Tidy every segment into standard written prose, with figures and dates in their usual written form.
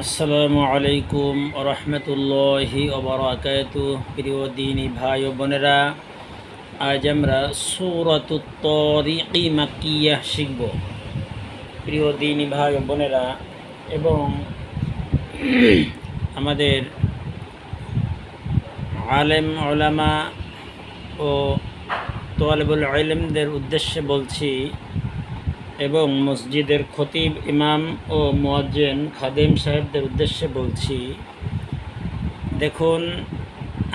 আসসালামু আলাইকুম রহমতুল্লাহি ওবারাকাতু। প্রিয় দিনী ভাই ও বোনেরা, আজ আমরা সূরাতুত তারিক মাক্কিয়াহ শিখব। প্রিয় দিনী ভাই ও বোনেরা এবং আমাদের আলেম ওলামা ও তালিবুল ইলমদের উদ্দেশ্যে বলছি এবং মসজিদের খতিব ইমাম ও মুয়াজ্জিন খাদেম সাহেবদের উদ্দেশ্যে বলছি, দেখুন,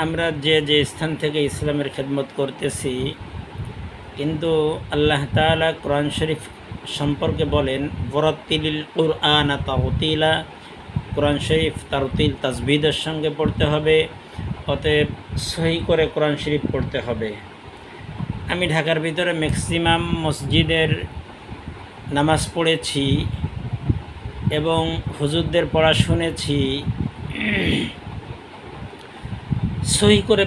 আমরা যে স্থান থেকে ইসলামের খেদমত করতেছি, কিন্তু আল্লাহ তাআলা কোরআন শরীফ সম্পর্কে বলেন ওয়ারাত্তিলিল কুরআন তারতিলা। কোরআন শরীফ তারতিল তাজবিদের সঙ্গে পড়তে হবে, অতএব সহি করে কোরআন শরীফ পড়তে হবে। আমি ঢাকার ভিতরে ম্যাক্সিমাম মসজিদের নামাজ পড়েছি এবং হুজুরদের পড়া শুনেছি। সহি করে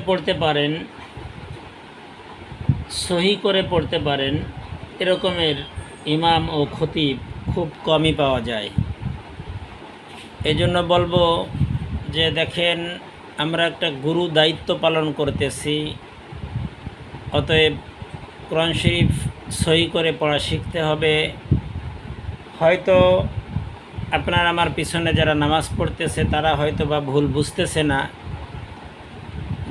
পড়তে পারেন এরকমের ইমাম ও খতিব খুব কমই পাওয়া যায়। এজন্য বলবো যে দেখেন, আমরা একটা গুরু দায়িত্ব পালন করতেছি, অতএব কোরআন শরীফ সহি করে পড়া শিখতে হবে। হয়তো আপনার আমার পিছনে যারা নামাজ পড়তেছে তারা হয়তো বা ভুল বুঝতেছে না,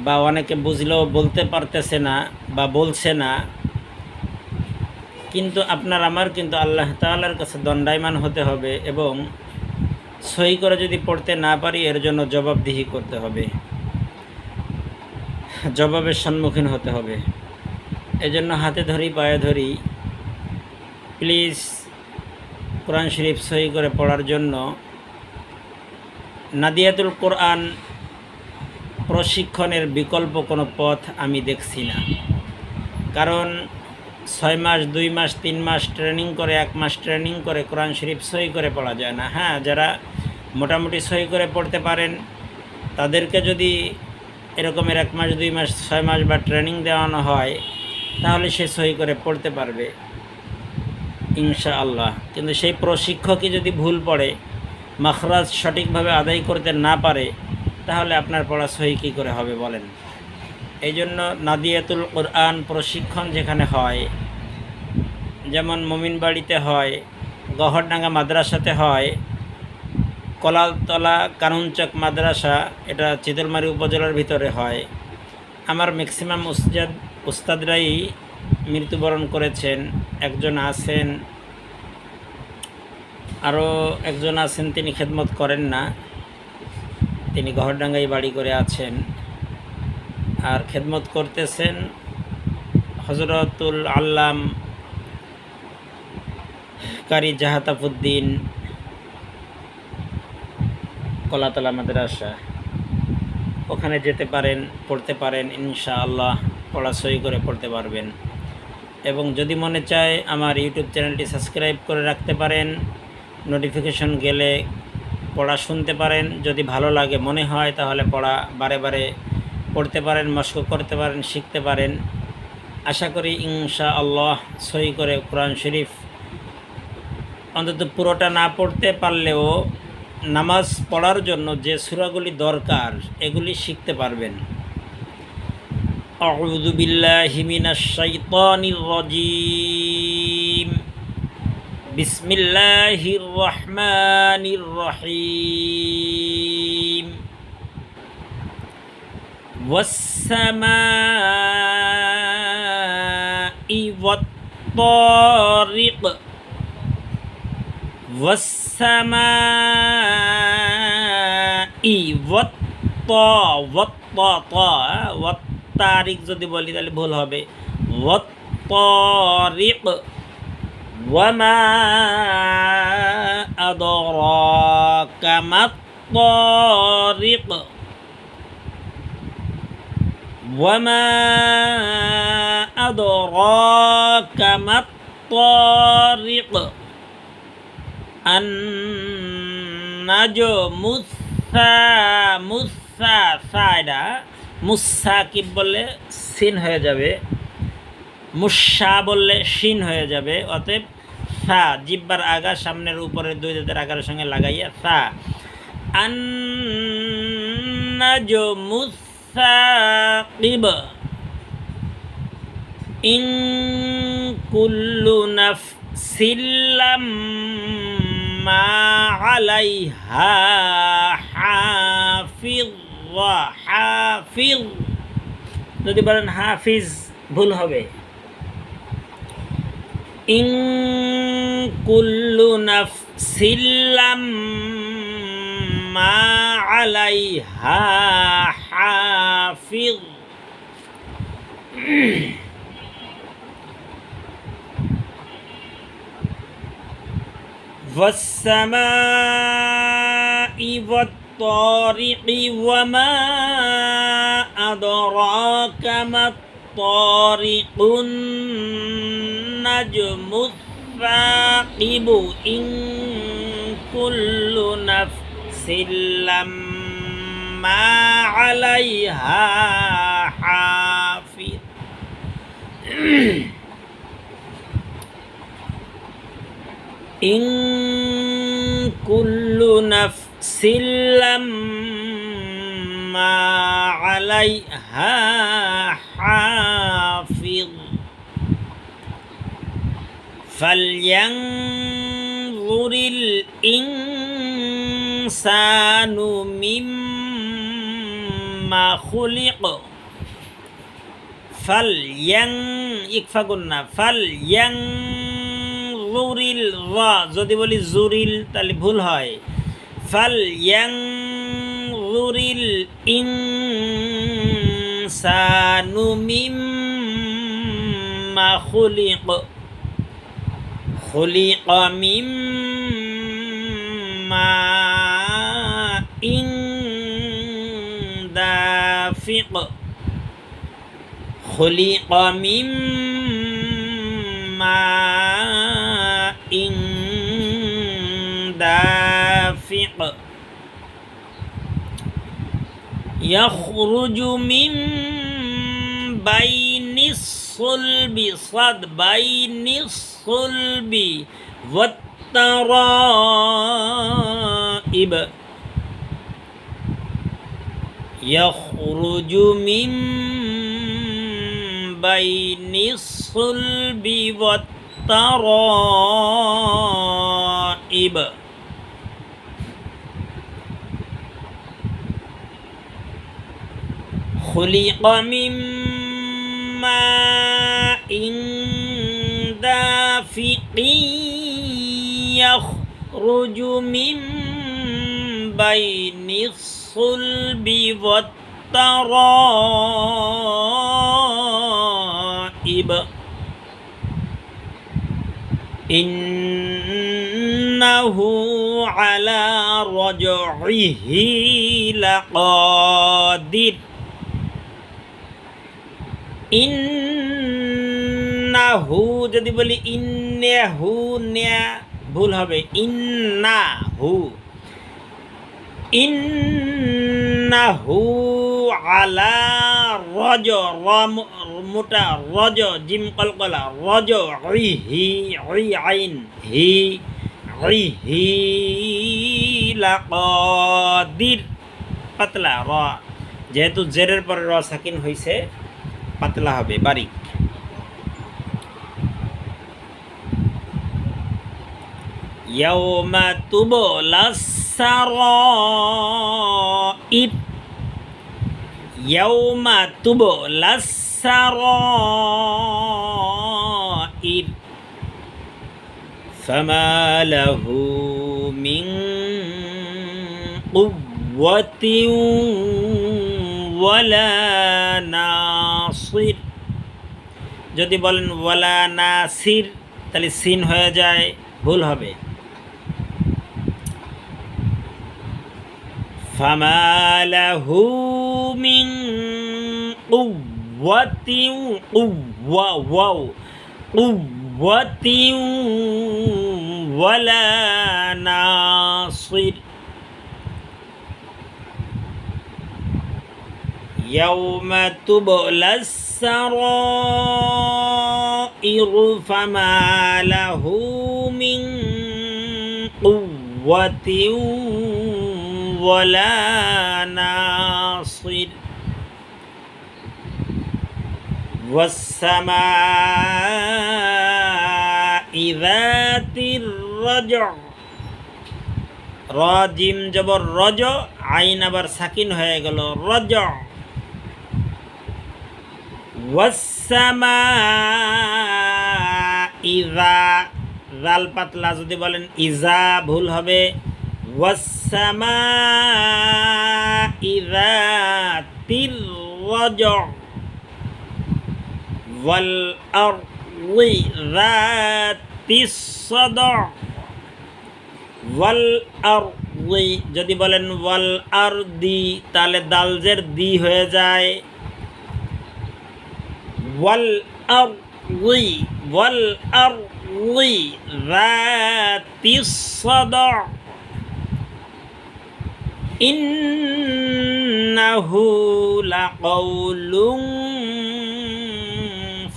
বা অনেকে বুঝলেও বলতে পারতেছে না বা বলছে না, কিন্তু আপনার আমার কিন্তু আল্লাহ তাআলার কাছে দণ্ডায়মান হতে হবে এবং সহি করে যদি পড়তে না পারি এর জন্য জবাবদিহি করতে হবে, জবাবের সম্মুখীন হতে হবে। এজন্য হাতে ধরি পায়ে ধরি, প্লিজ কোরআন শরীফ সহি করে পড়ার জন্য নাদিয়াতুল কোরআন প্রশিক্ষণের বিকল্প কোনো পথ আমি দেখছি না। কারণ 6 মাস 2 মাস 3 মাস ট্রেনিং করে 1 মাস ট্রেনিং করে কোরআন শরীফ সহি করে পড়া যায় না। হ্যাঁ, যারা মোটামুটি সহি করে পড়তে পারেন তাদেরকে যদি এরকমের 1 মাস 2 মাস 6 মাস বা ট্রেনিং দেওয়ানো হয় তাহলে সে সহি করে পড়তে পারবে ইনশাআল্লাহ। কিন্তু সেই প্রশিক্ষকই যদি ভুল পড়ে, মাখরাজ সঠিকভাবে আদায় করতে না পারে, তাহলে আপনার পড়া সহি কী করে হবে বলেন? এই জন্য নাদিয়াতুল কোরআন প্রশিক্ষণ যেখানে হয়, যেমন মোমিনবাড়িতে হয়, গহরডাঙ্গা মাদ্রাসাতে হয়, কলালতলা কানুনচক মাদ্রাসা, এটা চিতলমারী উপজেলার ভিতরে হয়। আমার ম্যাক্সিমাম উস্তাদরাই মৃত্যুবরণ করেছেন। একজন আছেন, আরও একজন আছেন, তিনি খেদমত করেন না, তিনি গহরডাঙ্গায় বাড়ি করে আছেন আর খেদমত করতেছেন হজরতুল আল্লাম কারি জাহাতাফুদ্দিন কলাতলা মাদ্রাসা। ওখানে যেতে পারেন, পড়তে পারেন, ইনশাআল্লাহ পড়া সহি করে পড়তে পারবেন। এবং যদি মনে চায় আমার ইউটিউব চ্যানেলটি সাবস্ক্রাইব করে রাখতে পারেন, নোটিফিকেশন গেলে পড়া শুনতে পারেন। যদি ভালো লাগে মনে হয় তাহলে পড়া বারে বারে পড়তে পারেন, মশক করতে পারেন, শিখতে পারেন। আশা করি ইনশাআল্লাহ সহি করে কোরআন শরীফ অন্তত পুরোটা না পড়তে পারলেও নামাজ পড়ার জন্য যে সূরাগুলি দরকার এগুলি শিখতে পারবেন। আউযু বিল্লাহি মিনাশ শাইতানির রাজীম। বিসমিল্লাহির রহমানির রহিম। ওয়াস-সামাই ওয়াত-তারিক। ওয়াস-সামাই ওয়াত-তারিক যদি বলি তাহলে ভুল হবে। ওয়াত-তারিক। ওয়ামা আদরাকা মাত-তারিক। ওয়ামা আদরাকা মাত-তারিক। আন-নাজমু মুসা মুসাকিব বললে সিন হয়ে যাবে, মুসা বললে শিন হয়ে যাবে। অতএব সা জিব্বার আগা সামনের উপরের দুই দাঁতের আগার সঙ্গে লাগাইয়া সা। আন-নাজমুস সাকিব ইন কুল্লু নাফসিন লাম্মা আলাইহা হাফিজ হাফিজ। যদি বলেন হাফিজ ভুল হবে। ইন কুল্লু নাফসিন লাম্মা আলাইহা হাফিজ। والسماء والطارق وما أدراك ما الطارق النجم الثاقب إن كل نفس لما عليها حافظ إن كل نفس لما عليها حافظ فلينظر الإنسان مما خلق জুরিল রা, যদি বলি জুরিল তাহলে ভুল হয়। ফালয়ানজুরিল ইনসানু মিম্মা খুলিক খুলিকা মিন মাইন দাফিক খুলিকা মিন মাইন দাফিক ইয়াখরুজু মিন বাইনিস সুলবি সাদ বাইনিস সুলবি ওয়াত তারাইব ইয়াখরুজু মিন বাইনিস সুলবি ওয়াত তারাইব খুলিকা মিন মাইন দাফিকিন ইয়াখরুজু মিন বাইনিস সুলবি ওয়াত তারাইব ইন্নাহু আলা রাজইহি লাকাদির ইন্নাহু, যদি বলি ইন্নাহু ন্যা ভুল হবে, ইন্নাহু ইন্নাহু আলা রজ মোটা রজ জিম কলকলা রজ হি আইন হি হি লাকাদির পাতলা র, যেহেতু জেরের পরে র সাকিন হয়েছে পাতলা হবে বারিক। ইয়াউমা তুবলাস সারাইর ইয়াউমা তুবলাস সারাইর ফামা লাহু মিন কুওয়াতিন ওয়ালা নাসির। যদি বলেন ওয়ালা নাসির তাহলে সিন হয়ে যায়, ভুল হবে। ফামা লাহু মিন কুওয়াতিন কুওয়াতিন ওয়ালা নাসির। ইয়াউমা তুবলাস সারাইর ফামা লাহু মিন কুওয়াতিন ولا ناصر والسماء ذات الرجع র জিম জবর রজ আইন আবার সাকিন হয়ে গেল রজ ওয়াসসামা ইযা জাল পাতলা যদি বলেন ইজা ভুল হবে ওয়াসসামা ইযা তির রজ ওয়াল আরদি যাতিস সাদা ওয়াল আরদি যদি বলেন ওয়াল আরদি তাহলে দালজের দি হয়ে যায় ওয়াল আরদি যাতিস সাদা ইন্নাহু লাকাউলুন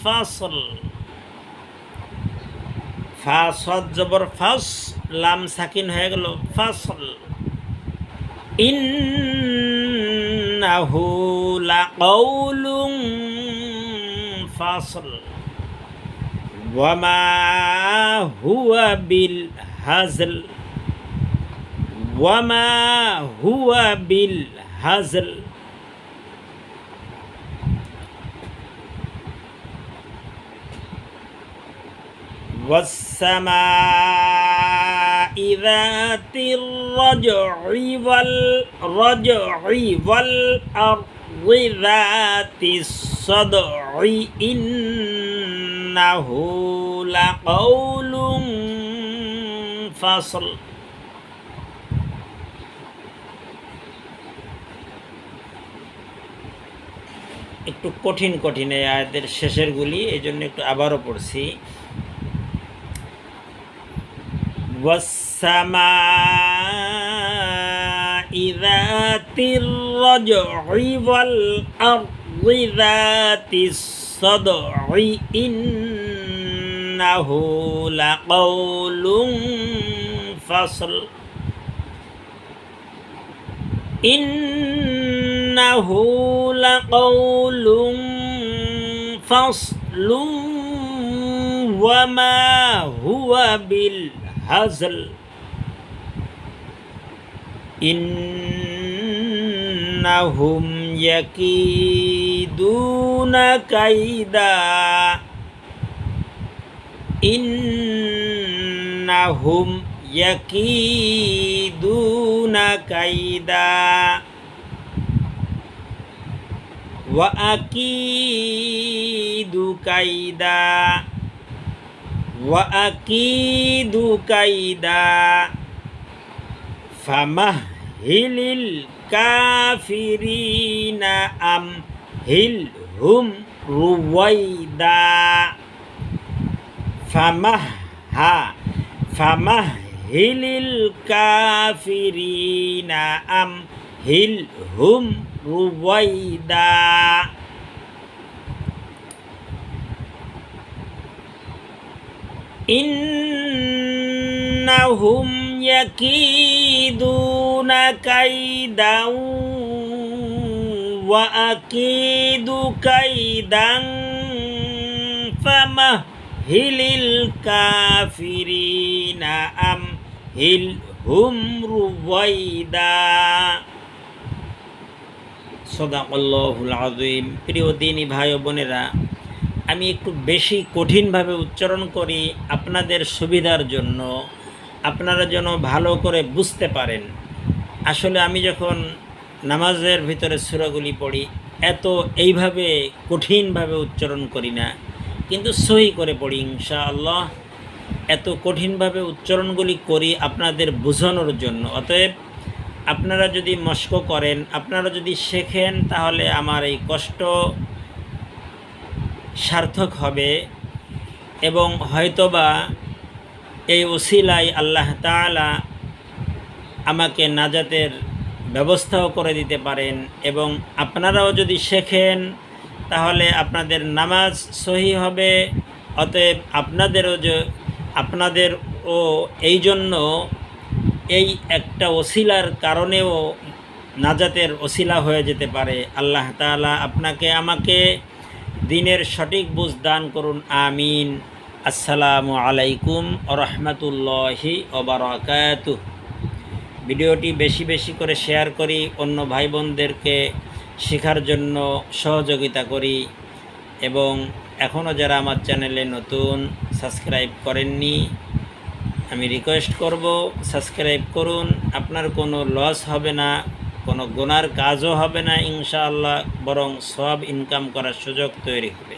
ফাসল ফাসদ জবর ফাস লাম সাকিন হয়ে গেল ফাসল ইন্নাহু লাকাউলুন ফাসল ওয়ামা হুয়া বিল হাজল ওয়ামা হুয়া বিল হাজল والسماء ذات الرجع والأرض ذات الصدع إنه لقول فصل একটু কঠিন কঠিন এই আয়াতের শেষের গুলি এই জন্য একটু আবারও পড়ছি والسماء ذات الرجع والأرض ذات الصدع إنه لقول فصل إنه لقول فصل وما هو بالهزل إنهم يكيدون كيدا إنهم يكيدون كيدا وأكيد كيدا وأكيد كيدا فمهل الكافرين أمهلهم رويدا فمهل الكافرين أمهلهم رويدا إنهم يكيدون كيدا وأكيد كيدا فمهل الكافرين أمهلهم رويدا সদাকাল্লাহুল আযীম। প্রিয় দিনী ভাই ও বোনেরা, আমি একটু বেশি কঠিনভাবে উচ্চারণ করি আপনাদের সুবিধার জন্য, আপনারা যেন ভালো করে বুঝতে পারেন। আসলে আমি যখন নামাজের ভিতরে সূরাগুলি পড়ি এইভাবে কঠিনভাবে উচ্চারণ করি না, কিন্তু সহি করে পড়ি ইনশাআল্লাহ। এত কঠিনভাবে উচ্চারণগুলি করি আপনাদের বোঝানোর জন্য। অতএব আপনারা যদি মস্ক করেন, আপনারা যদি শেখেন, তাহলে আমার এই কষ্ট সার্থক হবে এবং হয়তোবা এই ওসিলায় আল্লাহ তাআলা আমাকে নাজাতের ব্যবস্থাও করে দিতে পারেন। এবং আপনারাও যদি শেখেন তাহলে আপনাদের নামাজ সহি হবে। অতএব আপনাদেরও এই জন্য এই একটা ওসিলার কারণেও নাজাতের ওসিলা হয়ে যেতে পারে। আল্লাহ তাআলা আপনাকে আমাকে দিনের সঠিক বুঝ দান করুন, আমিন। আসসালামু আলাইকুম ওয়া রাহমাতুল্লাহি ওয়া বারাকাতুহু। ভিডিওটি বেশি বেশি করে শেয়ার করি, অন্য ভাই বোনদেরকে শেখার জন্য সহযোগিতা করি। এবং এখনও যারা আমার চ্যানেলে নতুন, সাবস্ক্রাইব করেননি, আমি রিকোয়েস্ট করব সাবস্ক্রাইব করুন। আপনার কোনো লস হবে না, কোনো গুনার কাজও হবে না ইনশাআল্লাহ, বরং সওয়াব ইনকাম করার সুযোগ তৈরি হবে।